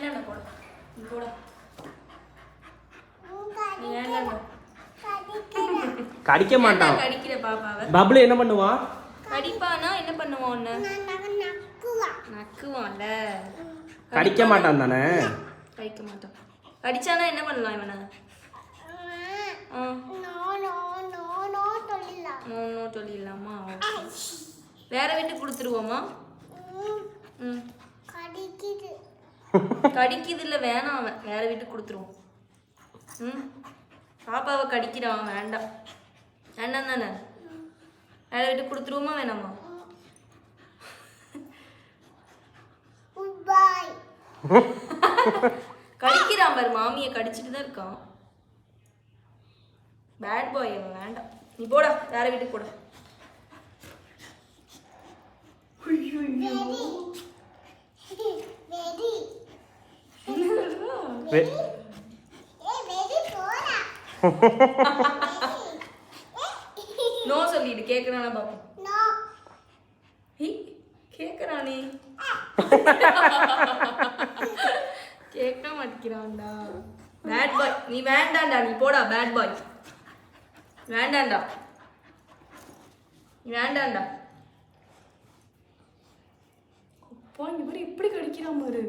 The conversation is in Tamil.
வேண்டாம் போட நீ போட நீ வேண்டாம் கடிக்க மாட்டான். கடிக்கிற பாப்பாவை பப்ளு என்ன பண்ணுவான்? கடிப்பானா என்ன பண்ணுவான்? ஒன்று நக்குவான்ல. கடிக்க மாட்டான் தானே? கடிக்க மாட்டான். கடிச்சானா என்ன பண்ணலாம் இவனை? நோ சொல்லிடலாமா? வேற வீட்டுக்கு கொடுத்துருவோமா? ம் கடிக்குது இல்லை வேணாம், அவன் வேற வீட்டுக்கு கொடுத்துருவோம். ம் பாப்பாவை கடிக்கிறான், வேண்டாம் வேண்டாம் தானே? வேற வீட்டுக்கு கொடுத்துருவோமா வேணாமா? கடிக்கிறான் பாரு, மாமியை கடிச்சிட்டு தான் இருக்கான். பேட் பாய் அவன், வேண்டாம். நீ போடா, வேற வீட்டுக்கு போட. நோ சொல்லிடு, கேக்குறானா பாப்போம். கேக்குறானே, கேட்க மாட்டேங்கிறான்டா. பேட் பாய் நீ, வேண்டாண்டா நீ போடா. பேட் பாய் வேண்டாண்டா, நீ வேண்டாண்டா. அப்பா இவர் இப்படி கடிக்கிறான் பாரு.